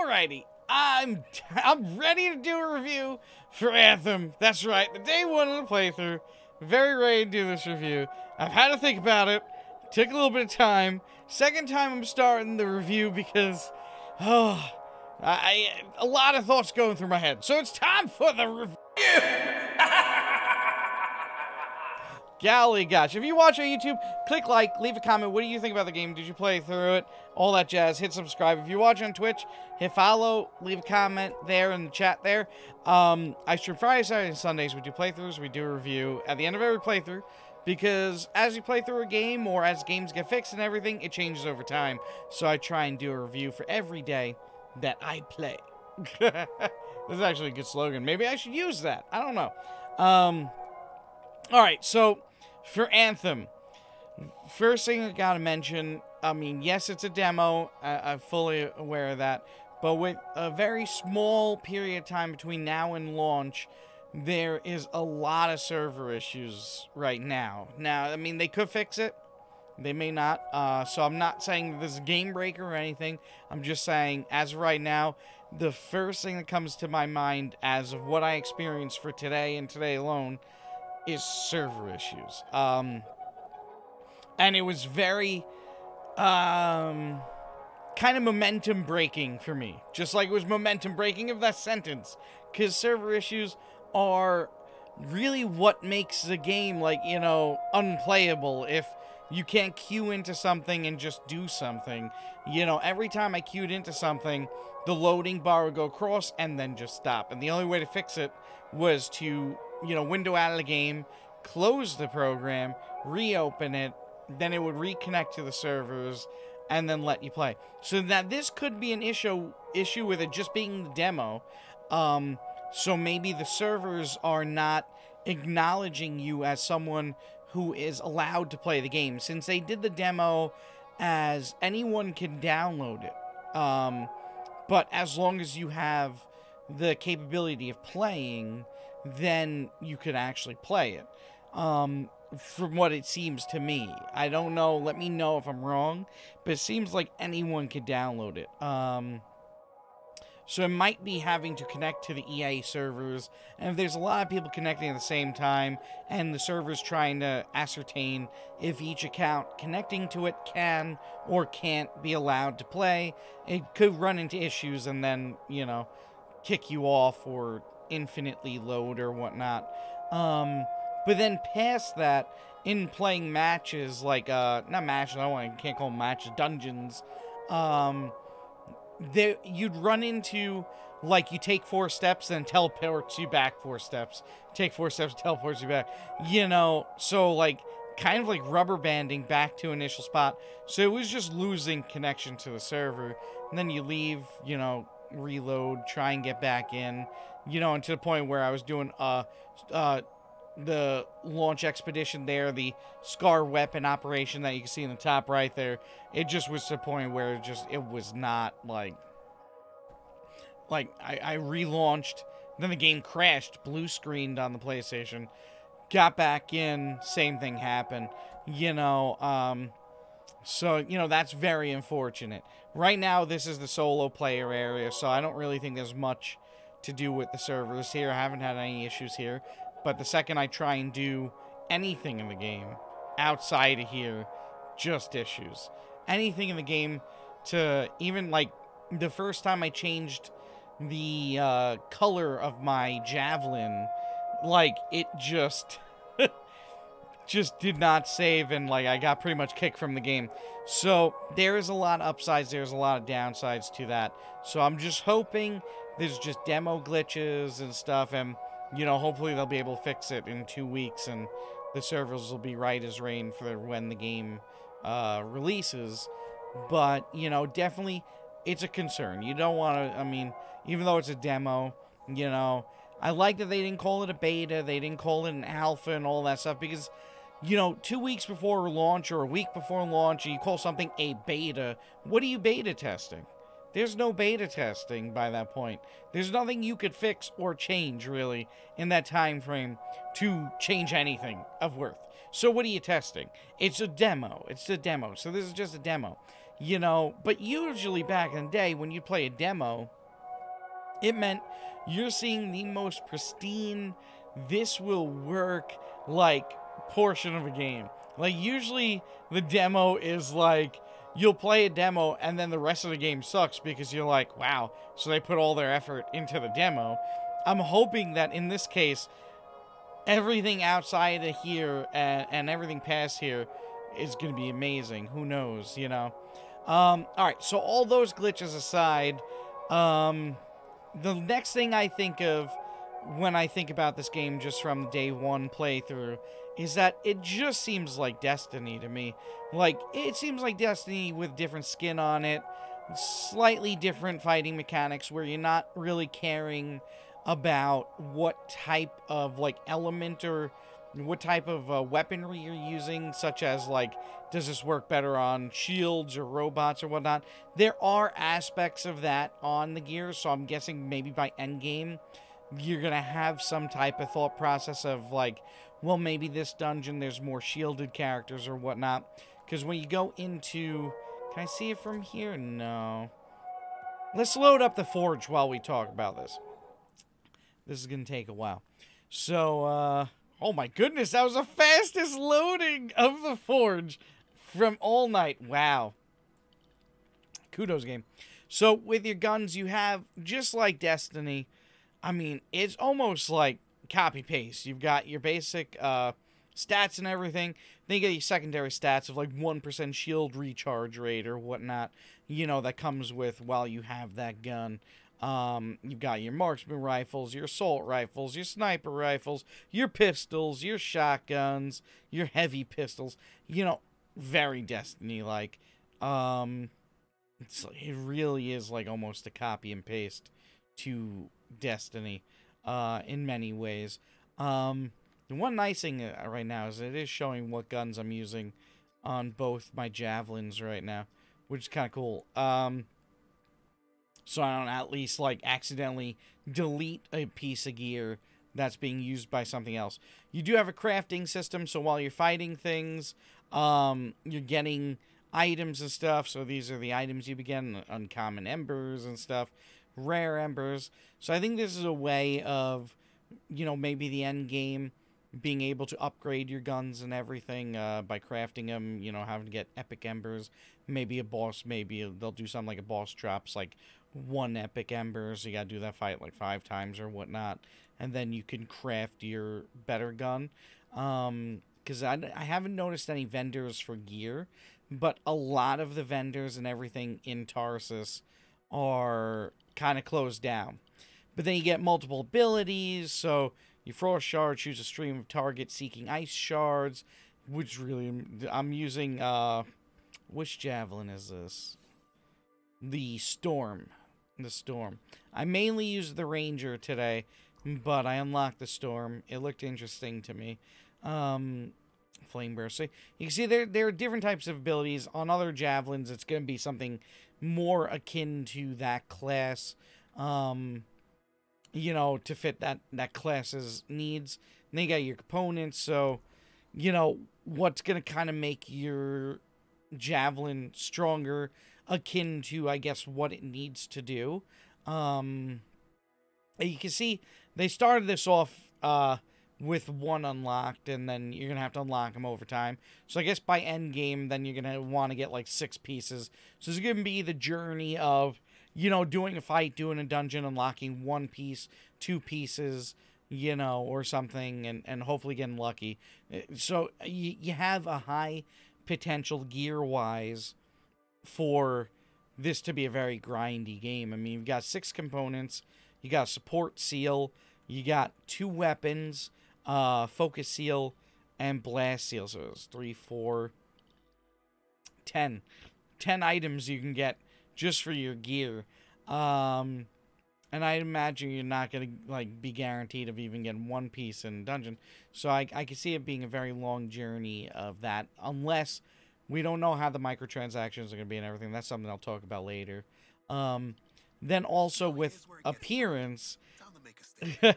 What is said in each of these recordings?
Alrighty, I'm ready to do a review for Anthem. That's right, the day one of the playthrough. Very ready to do this review. I've had to think about it. Took a little bit of time. Second time I'm starting the review because, a lot of thoughts going through my head. So it's time for the review. Golly gosh. If you watch on YouTube, click like, leave a comment. What do you think about the game? Did you play through it? All that jazz. Hit subscribe. If you watch on Twitch, hit follow, leave a comment there in the chat there. I stream Friday, Saturday, and Sundays. We do playthroughs. We do a review at the end of every playthrough. Because as you play through a game, or as games get fixed and everything, it changes over time. So I try and do a review for every day that I play. This is actually a good slogan. Maybe I should use that. I don't know. Alright, so for Anthem, first thing I gotta mention, I mean, yes, it's a demo. I'm fully aware of that. But with a very small period of time between now and launch, there is a lot of server issues right now. Now, I mean, they could fix it. They may not. So I'm not saying this is a game breaker or anything. I'm just saying, as of right now, the first thing that comes to my mind as of what I experienced for today and today alone is server issues. And it was very, kind of momentum breaking for me. Just like it was momentum breaking of that sentence. Because server issues are really what makes the game, like, you know, unplayable. If you can't queue into something and just do something. You know, every time I queued into something, the loading bar would go across and then just stop. And the only way to fix it was to, you know, window out of the game, close the program, reopen it, then it would reconnect to the servers, and then let you play. So that this could be an issue with it just being the demo. So maybe the servers are not acknowledging you as someone who is allowed to play the game, since they did the demo as anyone can download it. But as long as you have the capability of playing, then you could actually play it. From what it seems to me. I don't know, let me know if I'm wrong, but it seems like anyone could download it. So it might be having to connect to the EA servers, and if there's a lot of people connecting at the same time, and the server's trying to ascertain if each account connecting to it can or can't be allowed to play, it could run into issues and then, you know, kick you off or infinitely load or whatnot. But then past that, in playing matches, like, not matches, I can't call them matches, dungeons, you'd run into, like, you take 4 steps, then teleports you back 4 steps. Take 4 steps, teleports you back. You know, so, like, kind of like rubber banding back to initial spot. So it was just losing connection to the server. And then you leave, you know, reload, try and get back in. You know, and to the point where I was doing, the launch expedition there, the Scar weapon operation that you can see in the top right there, it just was to the point where it was not, like I relaunched, then the game crashed, blue screened on the PlayStation, got back in, same thing happened, you know, so, you know, that's very unfortunate. Right now, this is the solo player area, so I don't really think there's much to do with the servers here. I haven't had any issues here. But the second I try and do anything in the game outside of here, just issues. Anything in the game, to even, like, the first time I changed the color of my javelin, like, it just did not save, and, like, I got pretty much kicked from the game. So there is a lot of upsides, there's a lot of downsides to that. So I'm just hoping there's just demo glitches and stuff, and, you know, hopefully they'll be able to fix it in 2 weeks, and the servers will be right as rain for when the game releases. But, you know, definitely, it's a concern. You don't want to, I mean, even though it's a demo, you know, I like that they didn't call it a beta, they didn't call it an alpha and all that stuff, because, you know, 2 weeks before launch or a week before launch, and you call something a beta, what are you beta testing? There's no beta testing by that point. There's nothing you could fix or change, really, in that time frame to change anything of worth. So what are you testing? It's a demo. It's a demo. So this is just a demo. You know, but usually back in the day, when you play a demo, It meant you're seeing the most pristine, this will work, like, portion of a game. Like, usually the demo is like, you'll play a demo and then the rest of the game sucks because you're like, wow, so they put all their effort into the demo. I'm hoping that in this case, everything outside of here and everything past here is going to be amazing. Who knows, you know? Alright, so all those glitches aside, the next thing I think of when I think about this game just from day one playthrough is that it just seems like Destiny to me. Like, it seems like Destiny with different skin on it, slightly different fighting mechanics where you're not really caring about what type of, like, element or what type of weaponry you're using, such as, like, does this work better on shields or robots or whatnot? There are aspects of that on the gear, so I'm guessing maybe by endgame, you're going to have some type of thought process of, like, well, maybe this dungeon, there's more shielded characters or whatnot. Because when you go into... Can I see it from here? No. Let's load up the Forge while we talk about this. This is going to take a while. So, oh my goodness, that was the fastest loading of the Forge from all night. Wow. Kudos, game. So, with your guns, you have, just like Destiny, I mean, it's almost like copy-paste. You've got your basic stats and everything. Then you get your secondary stats of like 1% shield recharge rate or whatnot, you know, that comes with while you have that gun. You've got your marksman rifles, your assault rifles, your sniper rifles, your pistols, your shotguns, your heavy pistols. You know, very Destiny-like. It really is like almost a copy and paste to Destiny in many ways. The one nice thing right now is it is showing what guns I'm using on both my javelins right now, which is kind of cool. So I don't at least like accidentally delete a piece of gear that's being used by something else. You do have a crafting system, so while you're fighting things, you're getting items and stuff. So these are the items you begin, uncommon embers and stuff, rare embers. So I think this is a way of, you know, maybe the end game being able to upgrade your guns and everything by crafting them, you know, having to get epic embers. Maybe a boss, maybe they'll do something like a boss drops like 1 epic ember, so you gotta do that fight like 5 times or whatnot, and then you can craft your better gun. Because I haven't noticed any vendors for gear, but a lot of the vendors and everything in Tarsus are kind of closed down. But then you get multiple abilities, so you throw a shard, choose a stream of target seeking ice shards, which really, I'm using, which javelin is this? The Storm. The Storm. I mainly used the Ranger today, but I unlocked the Storm. It looked interesting to me. Flame Burst. So you can see there are different types of abilities. On other javelins, it's going to be something more akin to that class. You know, to fit that class's needs. And then you got your components, so, you know, what's going to kind of make your javelin stronger, akin to, I guess, what it needs to do. You can see they started this off with 1 unlocked, and then you're going to have to unlock them over time. So I guess by end game, then you're going to want to get like 6 pieces. So it's going to be the journey of, you know, doing a fight, doing a dungeon, unlocking 1 piece, 2 pieces, you know, or something, and hopefully getting lucky. So you have a high potential gear-wise for this to be a very grindy game. I mean, you've got 6 components. You got a support seal. You got 2 weapons, focus seal, and blast seal. So it's 3, 4, 10. 10 items you can get just for your gear. And I imagine you're not going to like be guaranteed of even getting 1 piece in dungeon. So I can see it being a very long journey of that, unless we don't know how the microtransactions are going to be and everything. That's something I'll talk about later. Then also with appearance, time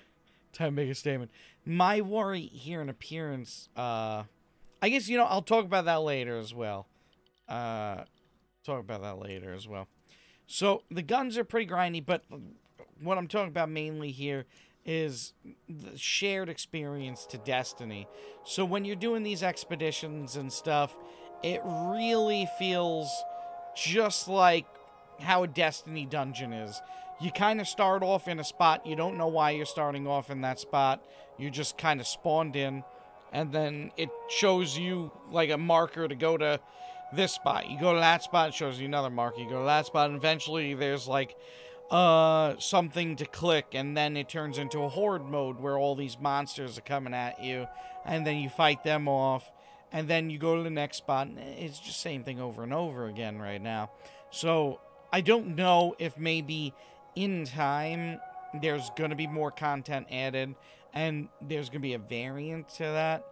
to make a statement. My worry here in appearance, I guess, you know, I'll talk about that later as well. So the guns are pretty grindy, but what I'm talking about mainly here is the shared experience to Destiny. So when you're doing these expeditions and stuff, it really feels just like how a Destiny dungeon is. You kind of start off in a spot, you don't know why you're starting off in that spot, you just kind of spawned in, and then it shows you like a marker to go to this spot. You go to that spot, it shows you another marker. You go to that spot, and eventually there's like something to click, and then it turns into a horde mode where all these monsters are coming at you, and then you fight them off, and then you go to the next spot, and it's just the same thing over and over again right now. So I don't know if maybe in time there's going to be more content added, and there's going to be a variant to that.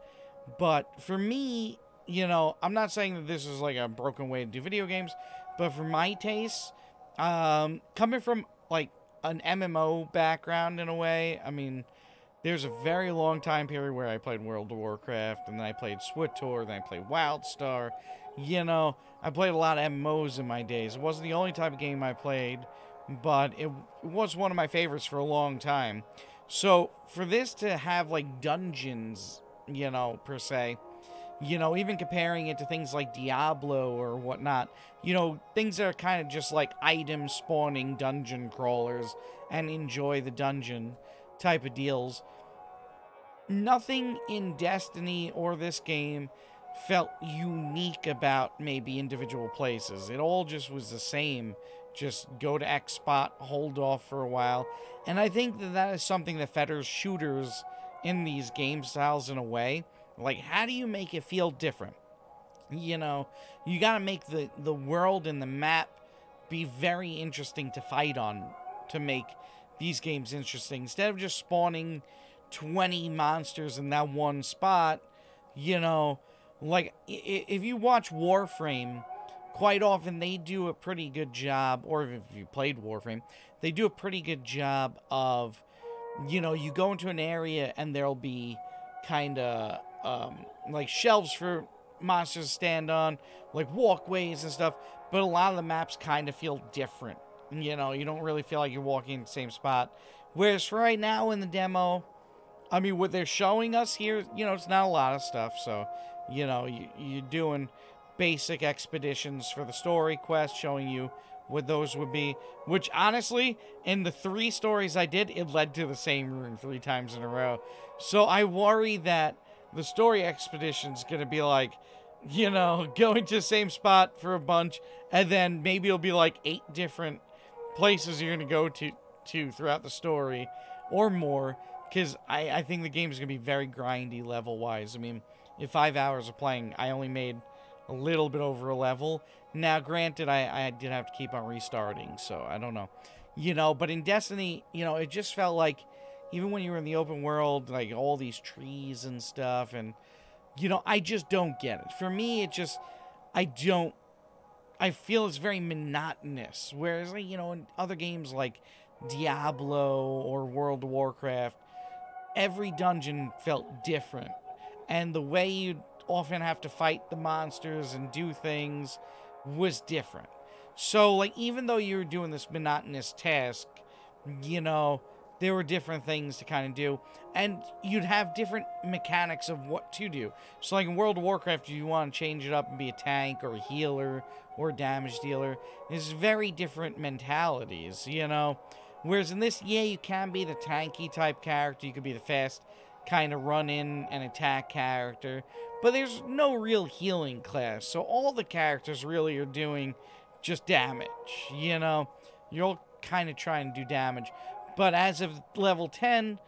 But for me, you know, I'm not saying that this is like a broken way to do video games, but for my taste, coming from like an MMO background in a way, I mean, there's a very long time period where I played World of Warcraft, and then I played SWTOR, then I played WildStar. You know, I played a lot of MMOs in my days. It wasn't the only type of game I played, but it was one of my favorites for a long time. So for this to have like dungeons, you know, per se, you know, even comparing it to things like Diablo or whatnot, you know, things that are kind of just like item spawning dungeon crawlers and enjoy the dungeon type of deals. Nothing in Destiny or this game felt unique about maybe individual places. It all just was the same. Just go to X spot, hold off for a while. And I think that that is something that fetters shooters in these game styles in a way. Like, how do you make it feel different? You know, you got to make the world and the map be very interesting to fight on to make these games interesting. Instead of just spawning 20 monsters in that one spot, you know, like, if you watch Warframe, quite often they do a pretty good job, or if you played Warframe, they do a pretty good job of, you know, you go into an area and there'll be kind of like shelves for monsters to stand on, like walkways and stuff, but a lot of the maps kind of feel different. You know, you don't really feel like you're walking in the same spot. Whereas for right now in the demo, I mean, what they're showing us here, you know, it's not a lot of stuff. So, you know, you're doing basic expeditions for the story quest, showing you what those would be. Which, honestly, in the 3 stories I did, it led to the same room 3 times in a row. So I worry that the story expedition's going to be like, you know, going to the same spot for a bunch, and then maybe it'll be like 8 different places you're going to go to throughout the story, or more, because I think the game is going to be very grindy level-wise. I mean, in 5 hours of playing, I only made a little bit over a level. Now, granted, I did have to keep on restarting, so I don't know. You know, but in Destiny, you know, it just felt like, even when you were in the open world, like all these trees and stuff, and, you know, I just don't get it. For me, it just, I feel it's very monotonous. Whereas, like, you know, in other games like Diablo or World of Warcraft, every dungeon felt different. And the way you'd often have to fight the monsters and do things was different. So, like, even though you were doing this monotonous task, you know, there were different things to kind of do, and you'd have different mechanics of what to do. So, like in World of Warcraft, if you want to change it up and be a tank or a healer or a damage dealer, there's very different mentalities, you know? Whereas in this, yeah, you can be the tanky type character, you could be the fast kind of run in and attack character, but there's no real healing class, so all the characters really are doing just damage, you know? You're all kind of trying to do damage. But as of level 10,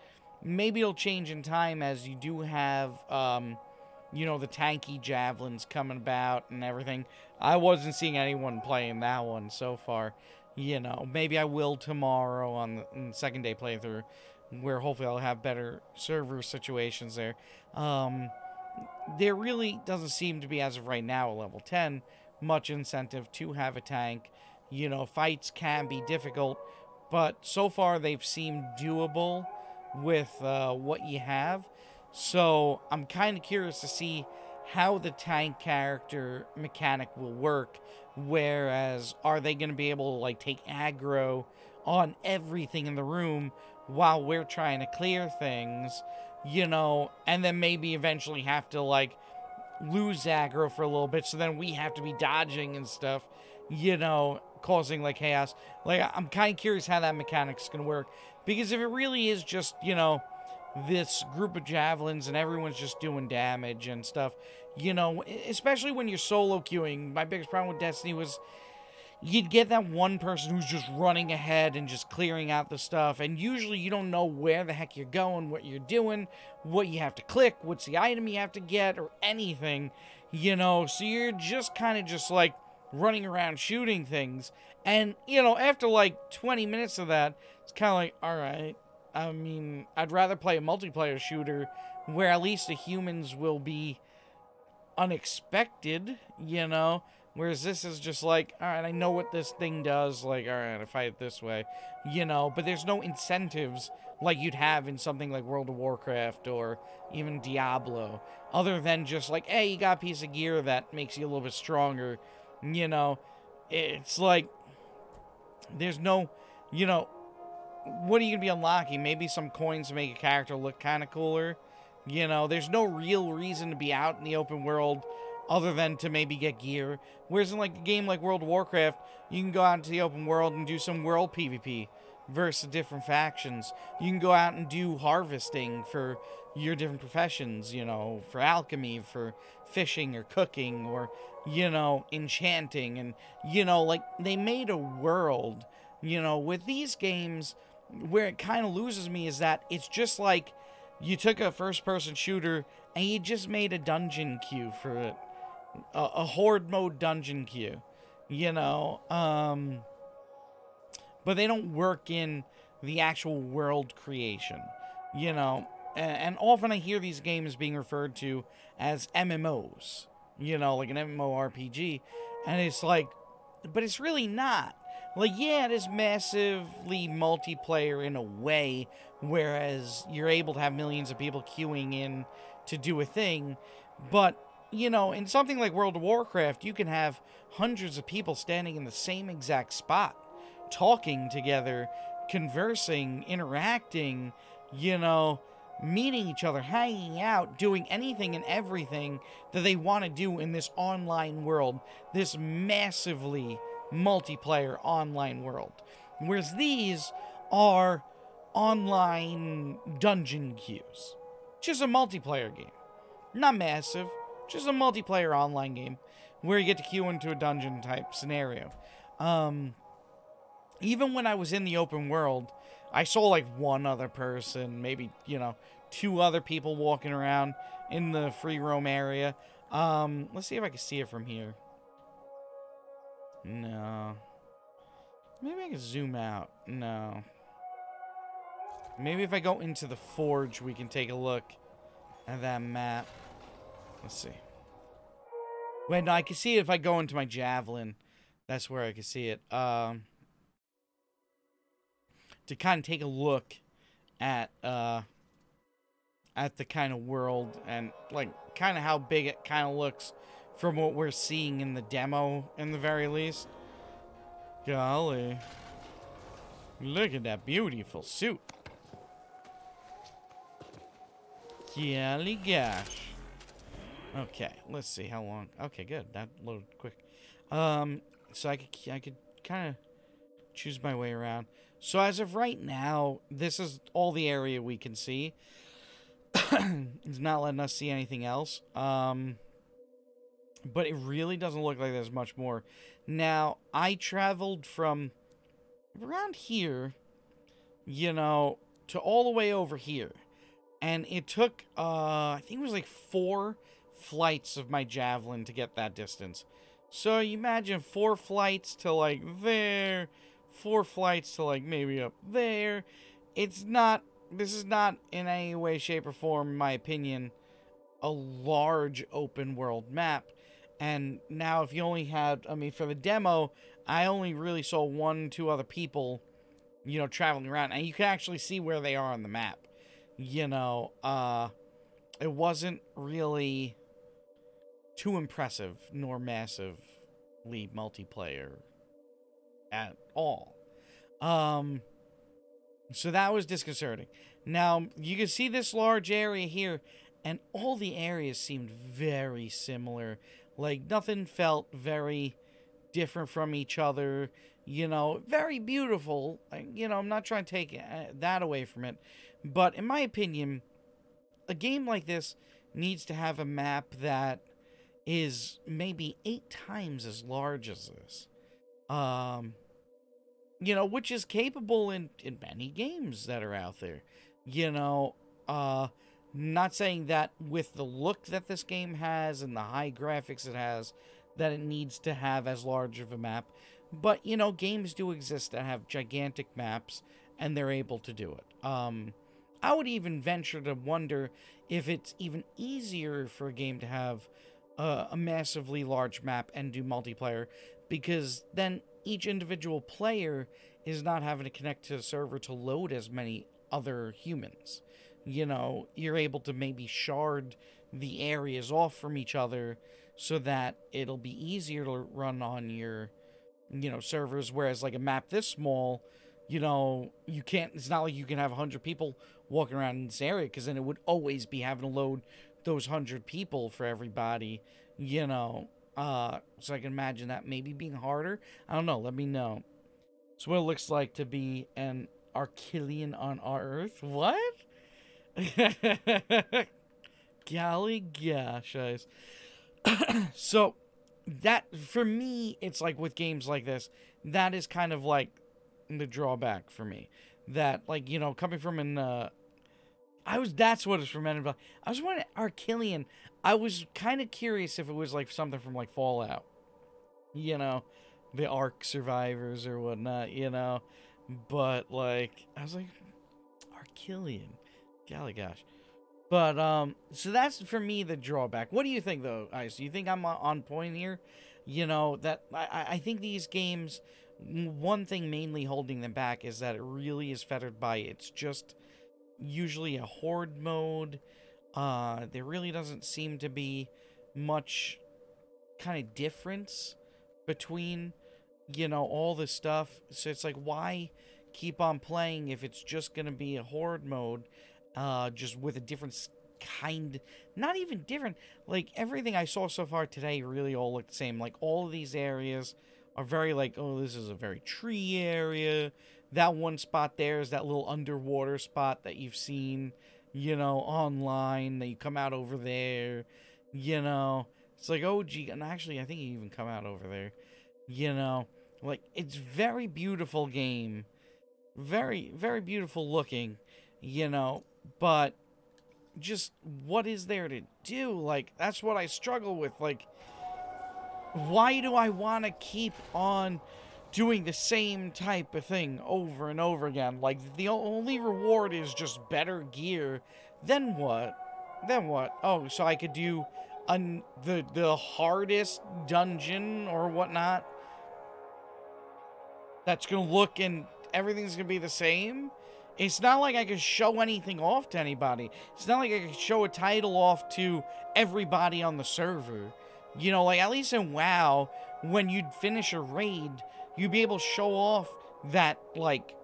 maybe it'll change in time as you do have, you know, the tanky javelins coming about and everything. I wasn't seeing anyone playing that one so far. You know, maybe I will tomorrow on the second day playthrough, where hopefully I'll have better server situations there. There really doesn't seem to be, as of right now, at level 10, much incentive to have a tank. You know, fights can be difficult, but so far they've seemed doable with what you have. So I'm kind of curious to see how the tank character mechanic will work. Whereas, are they going to be able to, like, take aggro on everything in the room while we're trying to clear things, you know, and then maybe eventually have to, like, lose aggro for a little bit, so then we have to be dodging and stuff, you know, causing, like, chaos. Like, I'm kind of curious how that mechanic's gonna work, because if it really is just, you know, this group of javelins and everyone's just doing damage and stuff, you know, especially when you're solo queuing. My biggest problem with Destiny was you'd get that one person who's just running ahead and just clearing out the stuff, and usually you don't know where the heck you're going, what you're doing, what you have to click, what's the item you have to get, or anything, you know, so you're just kind of just, like, running around shooting things, and, you know, after, like, 20 minutes of that, it's kind of like, alright, I mean, I'd rather play a multiplayer shooter where at least the humans will be unexpected, you know. Whereas this is just like, alright, I know what this thing does, like, alright, I fight it this way, you know, but there's no incentives like you'd have in something like World of Warcraft or even Diablo, other than just like, hey, you got a piece of gear that makes you a little bit stronger, you know. It's like, there's no, you know, what are you gonna be unlocking? Maybe some coins to make a character look kind of cooler, you know. There's no real reason to be out in the open world other than to maybe get gear. Whereas in, like, a game like World of Warcraft, you can go out into the open world and do some world PvP versus different factions. You can go out and do harvesting for your different professions, you know, for alchemy, for fishing or cooking, or, you know, enchanting. And, you know, like, they made a world, you know. With these games, where it kind of loses me is that it's just like you took a first-person shooter and you just made a dungeon queue for it. A horde mode dungeon queue, you know, but they don't work in the actual world creation, you know, and often I hear these games being referred to as MMOs, you know, like an MMORPG, and it's like, but it's really not. Like, yeah, it is massively multiplayer in a way, whereas you're able to have millions of people queuing in to do a thing, but, you know, in something like World of Warcraft, you can have hundreds of people standing in the same exact spot, talking together, conversing, interacting, you know, meeting each other, hanging out, doing anything and everything that they want to do in this online world, this massively multiplayer online world. Whereas these are online dungeon queues. Just a multiplayer game. Not massive, just a multiplayer online game where you get to queue into a dungeon type scenario. Even when I was in the open world, I saw like one other person, maybe, you know, 2 other people walking around in the free roam area. Let's see if I can see it from here. No. Maybe I can zoom out. No. Maybe if I go into the forge, we can take a look at that map. Let's see. Wait, no, I can see it if I go into my javelin. That's where I can see it. To kind of take a look at the kind of world and, like, kind of how big it kind of looks from what we're seeing in the demo, in the very least. Golly. Look at that beautiful suit. Golly gosh. Okay, let's see how long. Okay, good. That loaded quick. So I could kind of choose my way around. So as of right now, this is all the area we can see. It's not letting us see anything else. But it really doesn't look like there's much more. Now, I traveled from around here, you know, to all the way over here. And it took, I think it was like 4 flights of my javelin to get that distance. So you imagine 4 flights to like there, 4 flights to like maybe up there. It's not, this is not in any way, shape, or form, in my opinion, a large open world map. And now if you only had, I mean, for the demo, I only really saw 1, 2 other people, you know, traveling around. And you can actually see where they are on the map. You know, it wasn't really too impressive nor massively multiplayer at all. So that was disconcerting. Now, you can see this large area here, and all the areas seemed very similar. Like, nothing felt very different from each other. You know, very beautiful. You know, I'm not trying to take that away from it. But in my opinion, a game like this needs to have a map that is maybe 8 times as large as this. You know, which is capable in many games that are out there. You know, not saying that with the look that this game has and the high graphics it has, that it needs to have as large of a map. But, you know, games do exist that have gigantic maps, and they're able to do it. I would even venture to wonder if it's even easier for a game to have a massively large map and do multiplayer, because then each individual player is not having to connect to the server to load as many other humans. You know, you're able to maybe shard the areas off from each other so that it'll be easier to run on your, you know, servers, whereas like a map this small, you know, you can't, it's not like you can have 100 people walking around in this area, because then it would always be having to load those 100 people for everybody, you know. So I can imagine that maybe being harder. I don't know, let me know. So what it looks like to be an Archelian on our Earth. What? Golly gosh, guys. So that, for me, it's like with games like this, that is kind of like the drawback for me. That, like, you know, coming from an that's what it's fermented by. I was wondering, Archelian, I was kind of curious if it was like something from like Fallout, you know, the Ark survivors or whatnot, you know. But like, I was like, Archelian, golly gosh. But so that's for me the drawback. What do you think though, Ice? Do you think I'm on point here? You know, that I think these games, one thing mainly holding them back is that it really is fettered by, it's just usually a horde mode. There really doesn't seem to be much kind of difference between, you know, all this stuff. So it's like, why keep on playing if it's just going to be a horde mode, just with a different kind, not even different, like everything I saw so far today really all looked the same. Like all of these areas are very like, oh, this is a very tree area. That one spot there is that little underwater spot that you've seen, you know, online, that you come out over there, you know. It's like, oh, gee, and actually, I think you even come out over there, you know. Like, it's very beautiful game. Very, very beautiful looking, you know. But just, what is there to do? Like, that's what I struggle with. Like, why do I want to keep on doing the same type of thing over and over again? Like, the only reward is just better gear. Then what? Then what? Oh, so I could do the hardest dungeon or whatnot? That's gonna look and everything's gonna be the same? It's not like I can show anything off to anybody. It's not like I can show a title off to everybody on the server. You know, like, at least in WoW, when you'd finish a raid, you'd be able to show off that, like,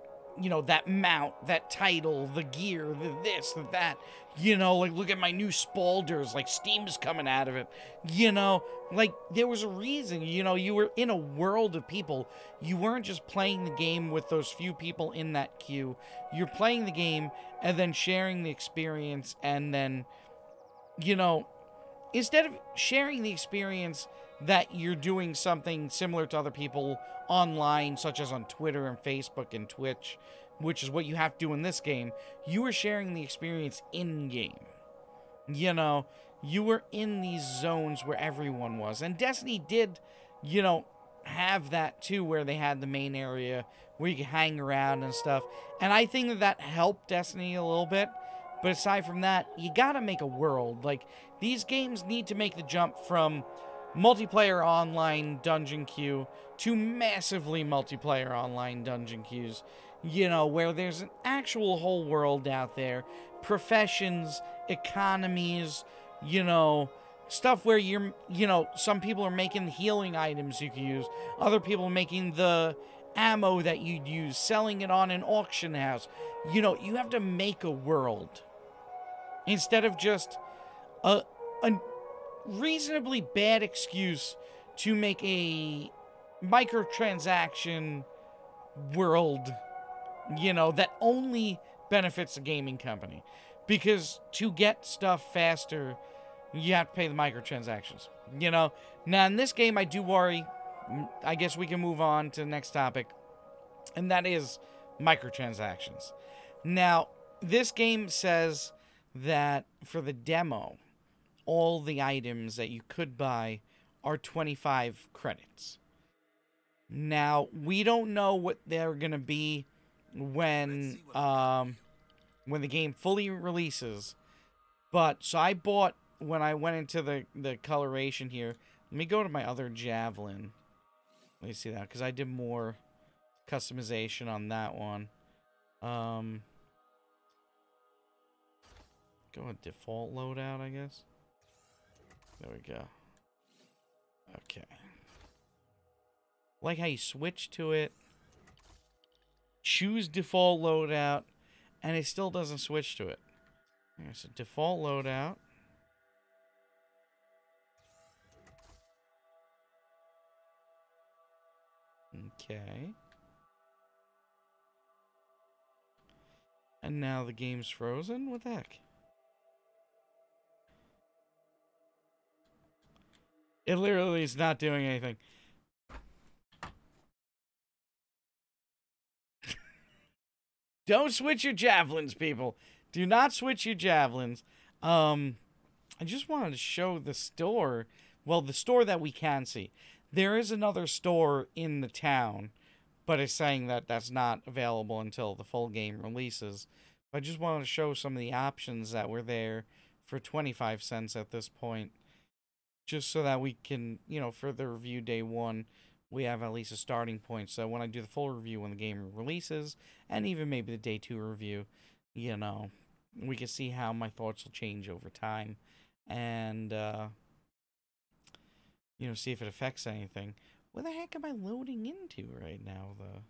you know, that mount, that title, the gear, the this, the that. You know, like, look at my new Spalders, like, steam's coming out of it. You know, like, there was a reason, you know, you were in a world of people. You weren't just playing the game with those few people in that queue. You're playing the game and then sharing the experience, and then, you know, instead of sharing the experience that you're doing something similar to other people online, such as on Twitter and Facebook and Twitch, which is what you have to do in this game, you were sharing the experience in-game. You know, you were in these zones where everyone was. And Destiny did, you know, have that too, where they had the main area where you could hang around and stuff. And I think that that helped Destiny a little bit. But aside from that, you gotta make a world. Like, these games need to make the jump from multiplayer online dungeon queue to massively multiplayer online dungeon queues. You know, where there's an actual whole world out there. Professions, economies, you know, stuff where you're, you know, some people are making healing items you can use. Other people are making the ammo that you'd use, selling it on an auction house. You know, you have to make a world. Instead of just a reasonably bad excuse to make a microtransaction world, you know, that only benefits the gaming company. Because to get stuff faster, you have to pay the microtransactions. You know, now in this game, I do worry. I guess we can move on to the next topic, and that is microtransactions. Now, this game says that for the demo, all the items that you could buy are 25 credits. Now, we don't know what they're going to be when the game fully releases. But, so I bought, when I went into the coloration here, let me go to my other Javelin. Let me see that, because I did more customization on that one. Go with default loadout, I guess. There we go. Okay. Like how you switch to it, choose default loadout, and it still doesn't switch to it. There's a default loadout. Okay. And now the game's frozen? What the heck? It literally is not doing anything. Don't switch your javelins, people. Do not switch your javelins. I just wanted to show the store. Well, the store that we can see. There is another store in the town, but it's saying that that's not available until the full game releases. I just wanted to show some of the options that were there for 25 cents at this point. Just so that we can, you know, for the review day one, we have at least a starting point. So when I do the full review when the game releases, and even maybe the day 2 review, you know, we can see how my thoughts will change over time. And, you know, see if it affects anything. What the heck am I loading into right now, though?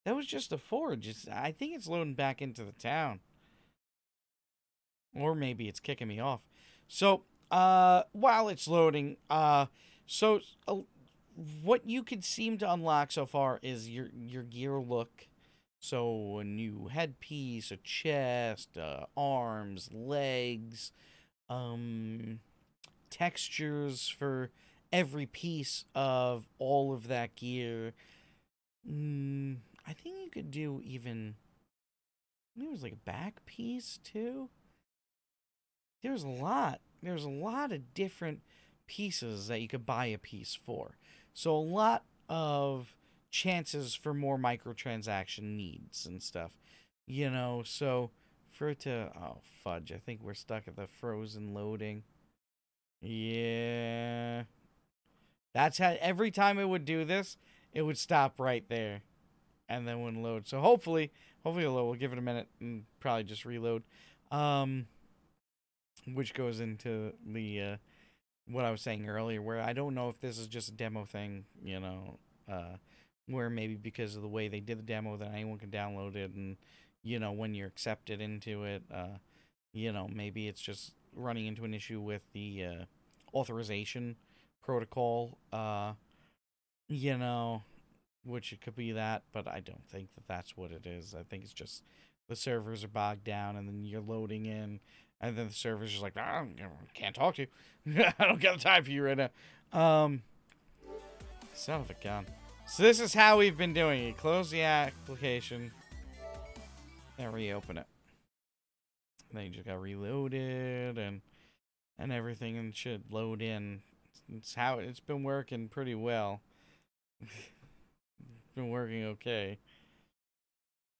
That was just a forge. I think it's loading back into the town. Or maybe it's kicking me off. So, while it's loading, what you could seem to unlock so far is your gear look. So a new headpiece, a chest, arms, legs, textures for every piece of all of that gear. I think you could do even, there was like a back piece too. There's a lot of different pieces that you could buy a piece for. So a lot of chances for more microtransaction needs and stuff. You know, so for it to... Oh, fudge. I think we're stuck at the frozen loading. Yeah. That's how... Every time it would do this, it would stop right there. And then wouldn't load. So hopefully we'll give it a minute and probably just reload. Which goes into the... what I was saying earlier, where I don't know if this is just a demo thing, you know, where maybe because of the way they did the demo that anyone can download it, and, you know, when you're accepted into it, you know, maybe it's just running into an issue with the authorization protocol, you know, which it could be that, but I don't think that that's what it is. I think it's just the servers are bogged down, and then you're loading in, and then the server's just like, I can't talk to you. I don't got the time for you right now. Son of a gun. So this is how we've been doing it. Close the application. And reopen it. And then you just got reloaded and everything, and should load in. It's how it's been working pretty well. It's been working okay.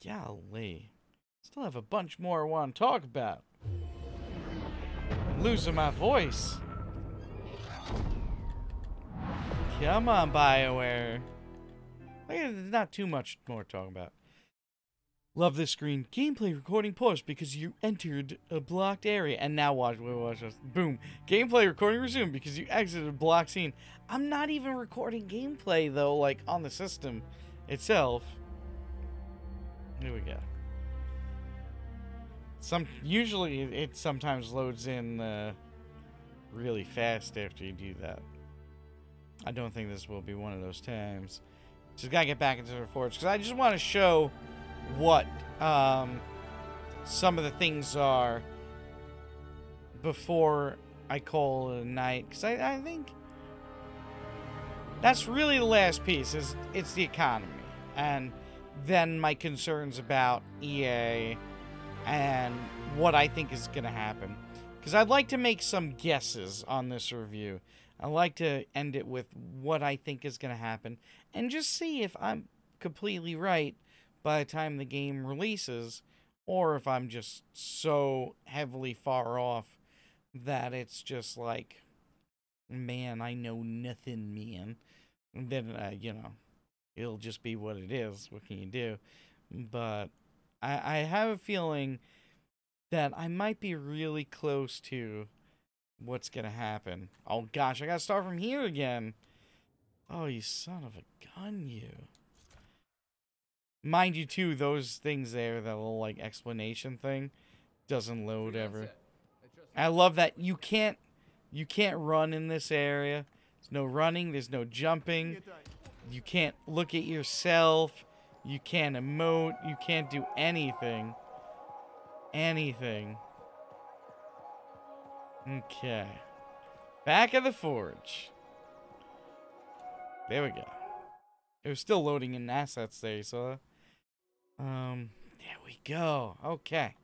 Golly. Still have a bunch more I want to talk about. Losing my voice. Come on, BioWare. There's not too much more to talk about. Love this screen. Gameplay recording paused because you entered a blocked area. And now watch this. Boom. Gameplay recording resumed because you exited a blocked scene. I'm not even recording gameplay, though, like, on the system itself. Here we go. Usually it sometimes loads in really fast after you do that. I don't think this will be one of those times. Just gotta get back into the forge because I just want to show what some of the things are before I call it a night, because I think that's really the last piece. It's the economy, and then my concerns about EA and what I think is going to happen, because I'd like to make some guesses on this review. I like to end it with what I think is going to happen and just see if I'm completely right by the time the game releases, or if I'm just so heavily far off that it's just like, man, I know nothing, man. And then, you know, it'll just be what it is. What can you do? But I have a feeling that I might be really close to what's going to happen. Oh, gosh, I got to start from here again. Oh, you son of a gun, you. Mind you, too, those things there, that little, like, explanation thing, doesn't load ever. I love that you can't run in this area. There's no running. There's no jumping. You can't look at yourself. You can't emote. You can't do anything. Anything. Okay. Back at the forge. There we go. It was still loading in assets there, you saw that? There we go. Okay.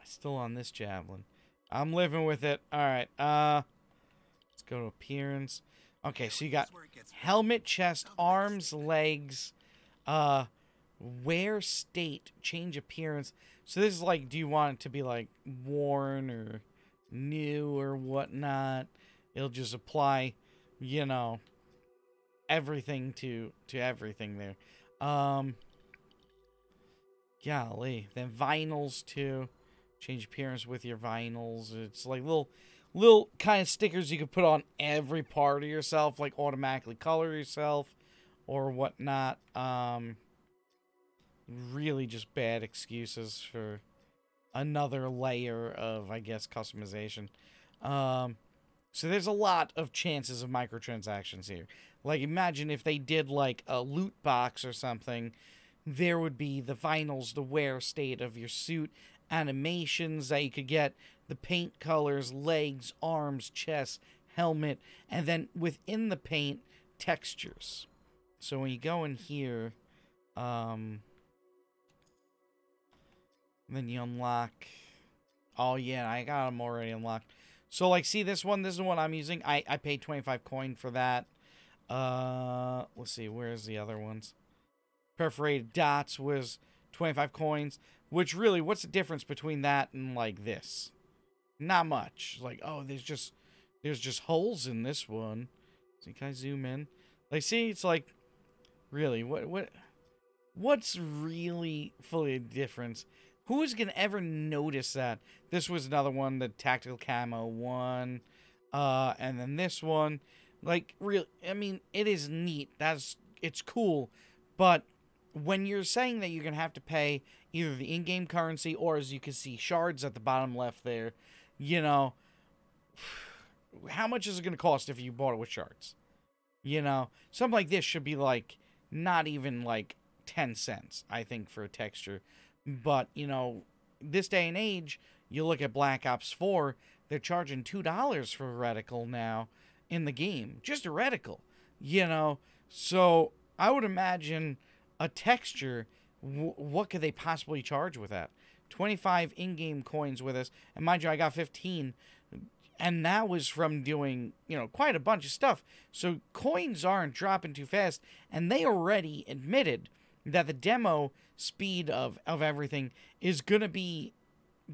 Still on this javelin. I'm living with it. Alright, let's go to appearance. Okay, so you got helmet, chest, arms, legs, wear state, change appearance. So this is like, do you want it to be like worn or new or whatnot? It'll just apply, you know, everything to everything there. Golly. Then vinyls too. Change appearance with your vinyls. It's like little kind of stickers you can put on every part of yourself, like automatically color yourself or whatnot. Really just bad excuses for another layer of, I guess, customization. So there's a lot of chances of microtransactions here. Like, imagine if they did like a loot box or something, there would be the vinyls, the wear state of your suit, animations that you could get, the paint colors, legs, arms, chest, helmet, and then within the paint, textures. So when you go in here, then you unlock, oh yeah, I got them already unlocked. So like, see this is the one I'm using. I paid 25 coin for that. Let's see, where's the other ones? Perforated dots was 25 coins. Which really, what's the difference between that and like this? Not much. Like, oh, there's just holes in this one. See, can I zoom in? Like, see, it's like, really, what's really fully the difference? Who is gonna ever notice that? This was another one, the tactical camo one, and then this one. Like, real, I mean, it is neat. It's cool, but when you're saying that you're gonna have to pay either the in-game currency or, as you can see, shards at the bottom left there, you know, how much is it going to cost if you bought it with shards? You know, something like this should be like, not even like 10 cents, I think, for a texture. But, you know, this day and age, you look at Black Ops 4, they're charging $2 for a reticle now in the game. Just a reticle, you know. So I would imagine a texture, what could they possibly charge with that? 25 in-game coins with us. And mind you, I got 15. And that was from doing, you know, quite a bunch of stuff. So coins aren't dropping too fast. And they already admitted that the demo speed of everything is going to be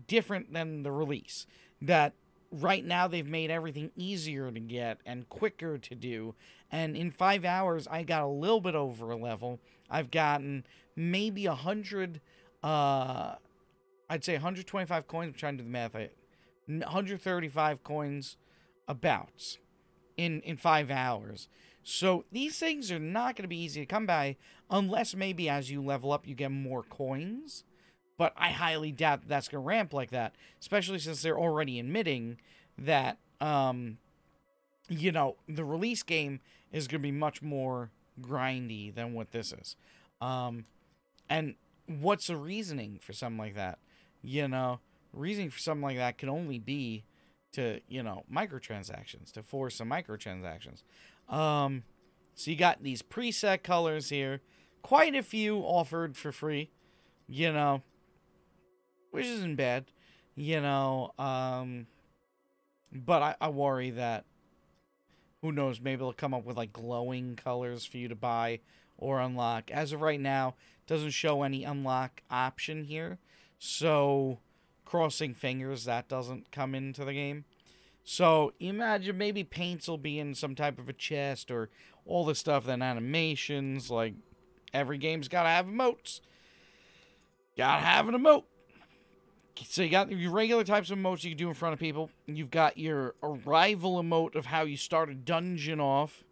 different than the release. That right now they've made everything easier to get and quicker to do. And in 5 hours, I got a little bit over a level. I've gotten maybe 100, I'd say 125 coins. I'm trying to do the math. 135 coins about in 5 hours. So these things are not going to be easy to come by unless maybe as you level up, you get more coins. But I highly doubt that that's going to ramp like that, especially since they're already admitting that, you know, the release game is going to be much more grindy than what this is. And what's the reasoning for something like that? You know, reasoning for something like that can only be to, you know, microtransactions, to force some microtransactions. So you got these preset colors here. Quite a few offered for free, you know, which isn't bad, you know, but I worry that, who knows, maybe they'll come up with, like, glowing colors for you to buy or unlock. As of right now, doesn't show any unlock option here, so crossing fingers that doesn't come into the game. So imagine maybe paints will be in some type of a chest, or all the stuff, then animations, like, every game's gotta have emotes. Gotta have an emote. So you got your regular types of emotes you can do in front of people. You've got your arrival emote of how you start a dungeon off.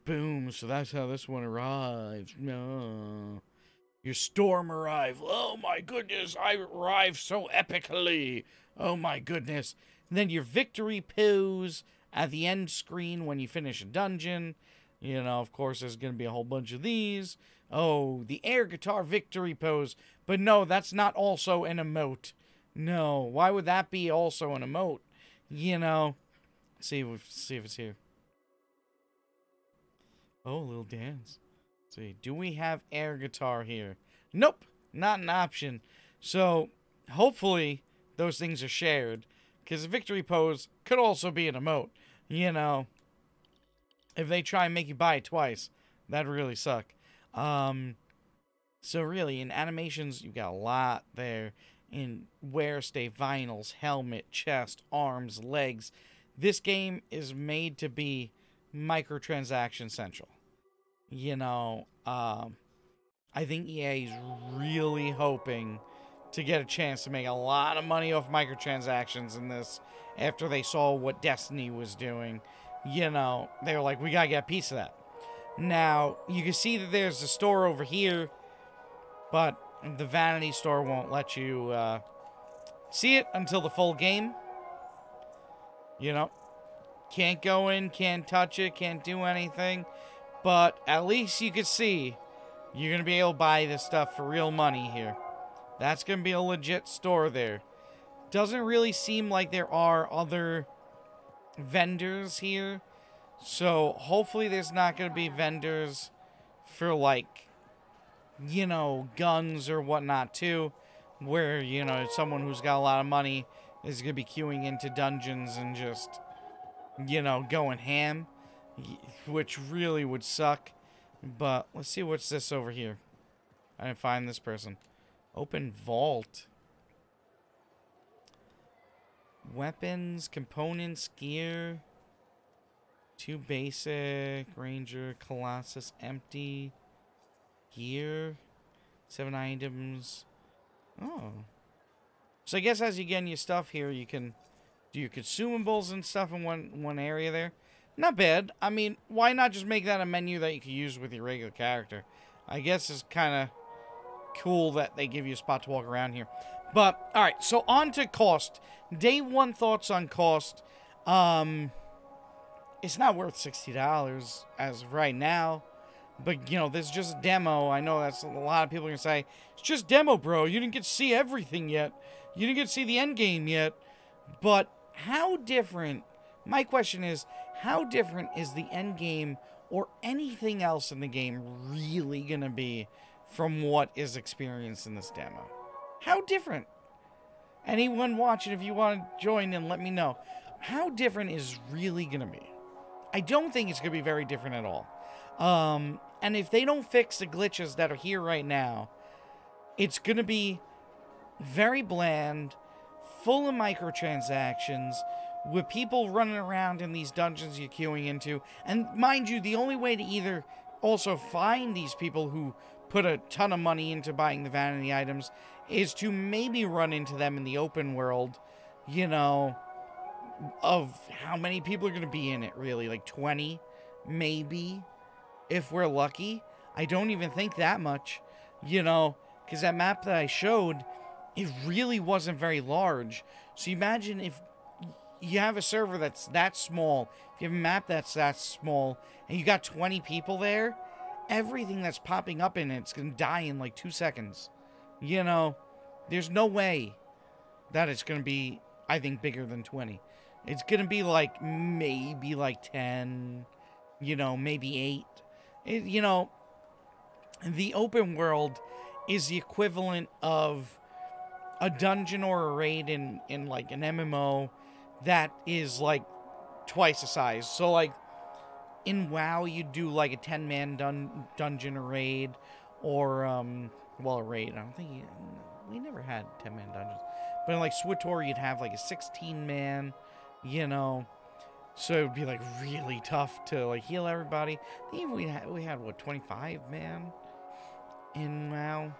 Boom. So that's how this one arrives. No. Your storm arrival. Oh my goodness, I arrived so epically. Oh my goodness. And then your victory pose at the end screen when you finish a dungeon. You know, of course, there's going to be a whole bunch of these. Oh, the air guitar victory pose. But no, that's not also an emote. No, why would that be also an emote? You know, see if it's here. Oh, a little dance. Let's see, do we have air guitar here? Nope, not an option. So, hopefully, those things are shared. Because the victory pose could also be an emote. You know, if they try and make you buy it twice, that'd really suck. So really, in animations, you've got a lot there. In wear, stay, vinyls, helmet, chest, arms, legs. This game is made to be microtransaction central. You know, I think EA is really hoping to get a chance to make a lot of money off microtransactions in this after they saw what Destiny was doing. You know, they were like, we gotta get a piece of that. Now, you can see that there's a store over here, but the vanity store won't let you see it until the full game. You know, can't go in, can't touch it, can't do anything. But at least you can see you're going to be able to buy this stuff for real money here. That's going to be a legit store there. Doesn't really seem like there are other vendors here. So hopefully there's not going to be vendors for, like, you know, guns or whatnot too. Where, you know, someone who's got a lot of money is going to be queuing into dungeons and just, you know, going ham. Which really would suck. But let's see what's this over here. I didn't find this person. Open vault. Weapons, components, gear. 2 basic. Ranger, Colossus, empty. Gear. 7 items. Oh. So I guess as you get in your stuff here, you can do your consumables and stuff in one area there. Not bad. I mean, why not just make that a menu that you can use with your regular character? I guess it's kind of cool that they give you a spot to walk around here. But, alright, so on to cost. Day 1 thoughts on cost. It's not worth $60 as of right now. But, you know, this is just a demo. I know that's a lot of people are going to say, it's just demo, bro. You didn't get to see everything yet. You didn't get to see the end game yet. But how different... My question is, how different is the end game or anything else in the game really going to be from what is experienced in this demo? How different? Anyone watching, if you want to join in, let me know. How different is really going to be? I don't think it's going to be very different at all. And if they don't fix the glitches that are here right now, it's going to be very bland, full of microtransactions, with people running around in these dungeons you're queuing into. And mind you, the only way to either also find these people who put a ton of money into buying the vanity items is to maybe run into them in the open world, you know, of how many people are going to be in it, really. Like 20, maybe, if we're lucky. I don't even think that much, you know, because that map that I showed, it really wasn't very large. So imagine if you have a server that's that small, if you have a map that's that small, and you got 20 people there, everything that's popping up in it's going to die in like 2 seconds. You know, there's no way that it's going to be, I think, bigger than 20. It's going to be like, maybe like 10, you know, maybe 8. You know, the open world is the equivalent of a dungeon or a raid in like an MMO that is like twice the size. So like in WoW you do like a 10-man dungeon or raid, or well, a raid. I don't think we never had 10-man dungeons. But in like SWTOR you'd have like a 16-man, you know. So it would be like really tough to like heal everybody. Even we had what, 25 man in WoW.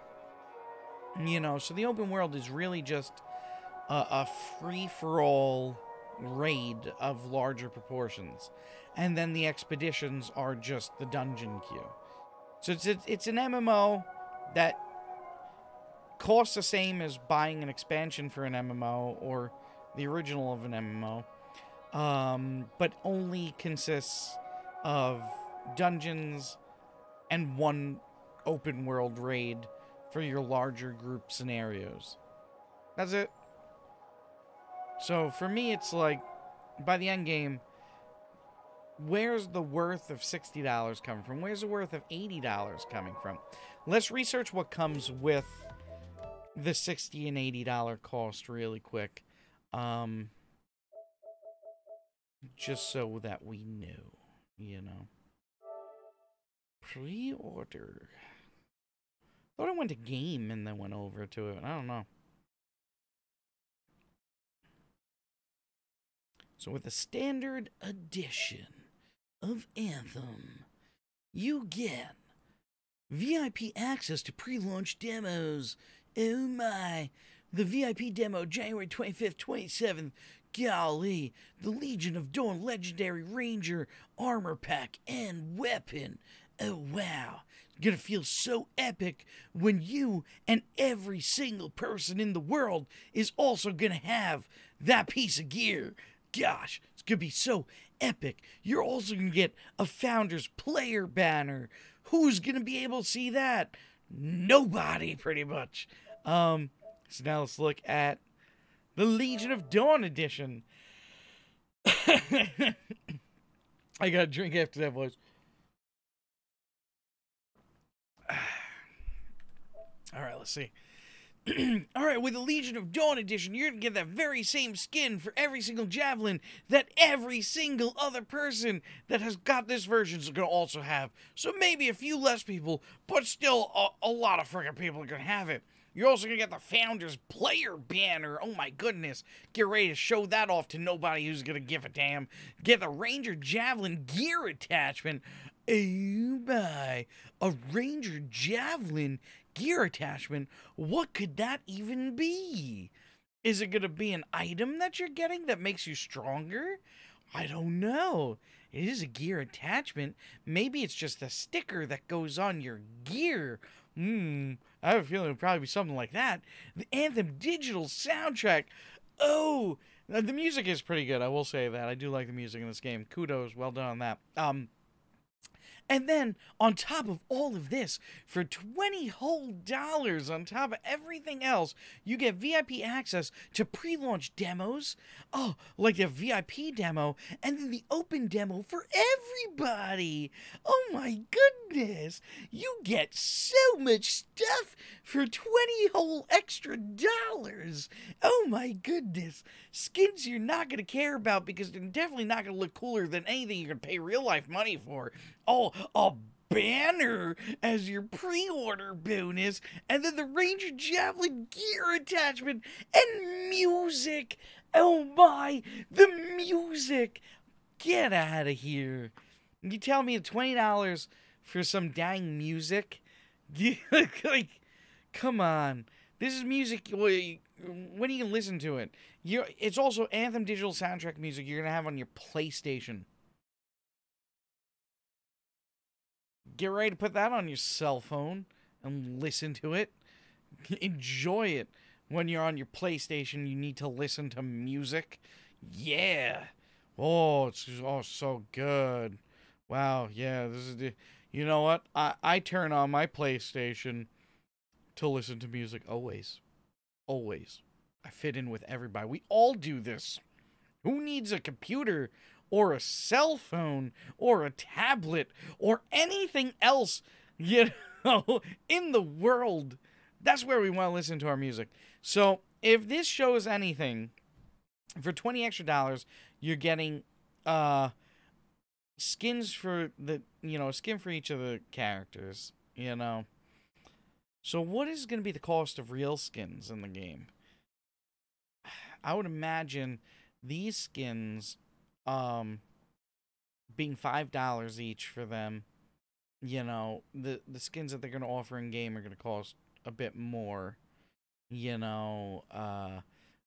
You know, so the open world is really just a free-for-all raid of larger proportions. And then the expeditions are just the dungeon queue. So it's an MMO that costs the same as buying an expansion for an MMO or the original of an MMO, but only consists of dungeons and one open world raid for your larger group scenarios. That's it. So for me, it's like, by the end game, where's the worth of $60 coming from? Where's the worth of $80 coming from? Let's research what comes with the $60 and $80 cost really quick. Just so that we know, you know. Pre-order. I thought I went to game and then went over to it. I don't know. So with the standard edition of Anthem, you get VIP access to pre-launch demos. Oh my. The VIP demo, January 25th, 27th. Golly. The Legion of Dawn Legendary Ranger Armor Pack and Weapon. Oh wow. Gonna feel so epic when you and every single person in the world is also gonna have that piece of gear. Gosh, it's gonna be so epic. You're also gonna get a Founders Player banner. Who's gonna be able to see that? Nobody, pretty much. So now let's look at the Legion of Dawn edition. I gotta drink after that voice. All right, let's see. All right, with the Legion of Dawn edition, you're going to get that very same skin for every single javelin that every single other person that has got this version is going to also have. So maybe a few less people, but still a lot of freaking people are going to have it. You're also going to get the Founders Player banner. Oh my goodness. Get ready to show that off to nobody who's going to give a damn. Get the Ranger Javelin gear attachment. Oh my. A Ranger Javelin gear attachment? What could that even be? Is it going to be an item that you're getting that makes you stronger? I don't know. It is a gear attachment. Maybe it's just a sticker that goes on your gear. I have a feeling it'll probably be something like that. The Anthem digital soundtrack. Oh, the music is pretty good. I will say that. I do like the music in this game. Kudos. Well done on that. And then, on top of all of this, for $20 whole on top of everything else, you get VIP access to pre-launch demos, like the VIP demo, and then the open demo for everybody. Oh my goodness! You get so much stuff for $20 whole extra dollars. Oh my goodness! Skins you're not going to care about because they're definitely not going to look cooler than anything you're going to pay real-life money for. Oh, a banner as your pre-order bonus, and then the Ranger Javelin gear attachment and music. Oh my, the music. Get out of here. You tell me $20 for some dang music? Like, come on. This is music. When do you listen to it? It's also Anthem digital soundtrack music you're going to have on your PlayStation. Get ready to put that on your cell phone and listen to it. Enjoy it. When you're on your PlayStation, you need to listen to music. Yeah. Oh, it's so good. Wow, yeah, this is you know what? I turn on my PlayStation to listen to music always. Always. I fit in with everybody. We all do this. Who needs a computer or a cell phone or a tablet or anything else, in the world? That's where we want to listen to our music. So, if this shows anything, for $20 extra, you're getting skins for skin for each of the characters, So what is going to be the cost of real skins in the game? I would imagine these skins being $5 each for them. The skins that they're going to offer in game are going to cost a bit more.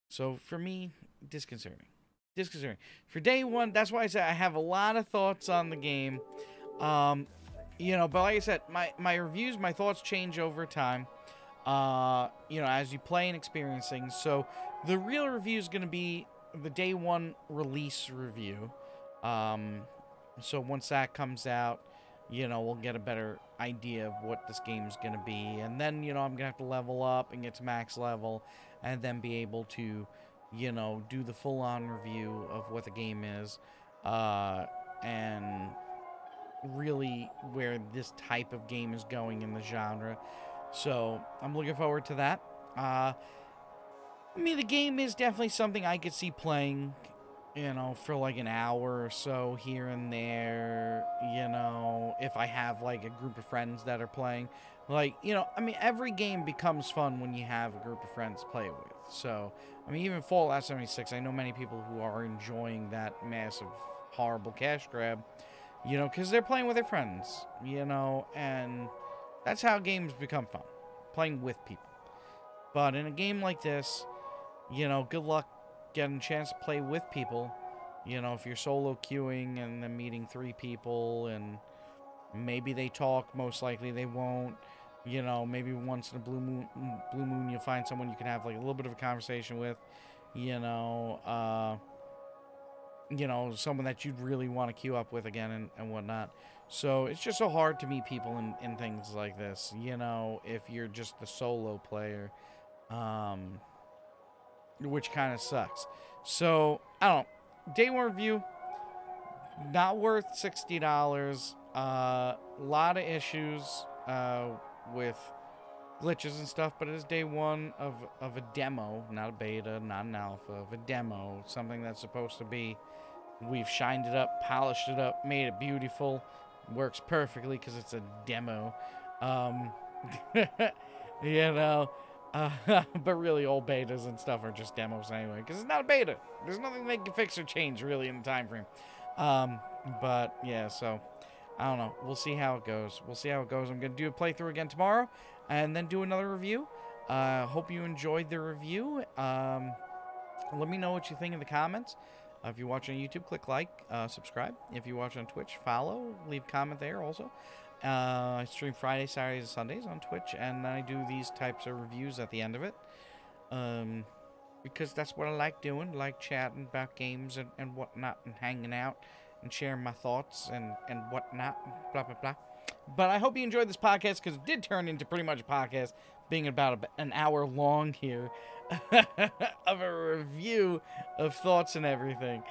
So for me, disconcerting. For day one, that's why I said I have a lot of thoughts on the game. But like I said, my reviews, my thoughts change over time. As you play and experience things. So the real review is going to be the day one release review. So once that comes out, we'll get a better idea of what this game's going to be. And then, I'm going to have to level up and get to max level and then be able to, do the full-on review of what the game is. And really where this type of game is going in the genre. So I'm looking forward to that. The game is definitely something I could see playing, for like an hour or so here and there, if I have like a group of friends that are playing. Every game becomes fun when you have a group of friends to play with. So, even Fallout 76, I know many people who are enjoying that massive, horrible cash grab, because they're playing with their friends, and that's how games become fun, playing with people. But in a game like this, good luck getting a chance to play with people. If you're solo queuing and then meeting 3 people and maybe they talk, most likely they won't. Maybe once in a blue moon you'll find someone you can have like a little bit of a conversation with. Someone that you'd really want to queue up with again and whatnot. So it's just so hard to meet people in things like this, if you're just the solo player, which kind of sucks. So, I don't know. Day one review, not worth $60. A lot of issues with glitches and stuff, but it is day one of a demo, not a beta, not an alpha, of a demo, something that's supposed to be. We've shined it up, polished it up, made it beautiful. Works perfectly because it's a demo. But really all betas and stuff are just demos anyway, because it's not a beta. There's nothing they can fix or change really in the time frame. But yeah, so I don't know. We'll see how it goes. I'm going to do a playthrough again tomorrow and then do another review. Hope you enjoyed the review. Let me know what you think in the comments. If you watch on YouTube, click like, subscribe. If you watch on Twitch, follow, leave a comment there also. I stream Fridays, Saturdays, and Sundays on Twitch, and I do these types of reviews at the end of it. Because that's what I like doing, like chatting about games and whatnot, and hanging out, and sharing my thoughts and whatnot, blah, blah, blah. But I hope you enjoyed this podcast, because it did turn into pretty much a podcast, being about an hour long here, of a review of thoughts and everything.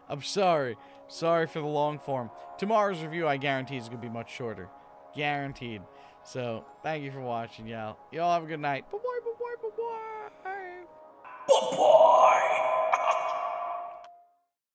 I'm sorry. Sorry for the long form. Tomorrow's review, I guarantee, is going to be much shorter. Guaranteed. So, thank you for watching, y'all. Y'all have a good night. Bye-bye, bye-bye, bye-bye. Bye-bye.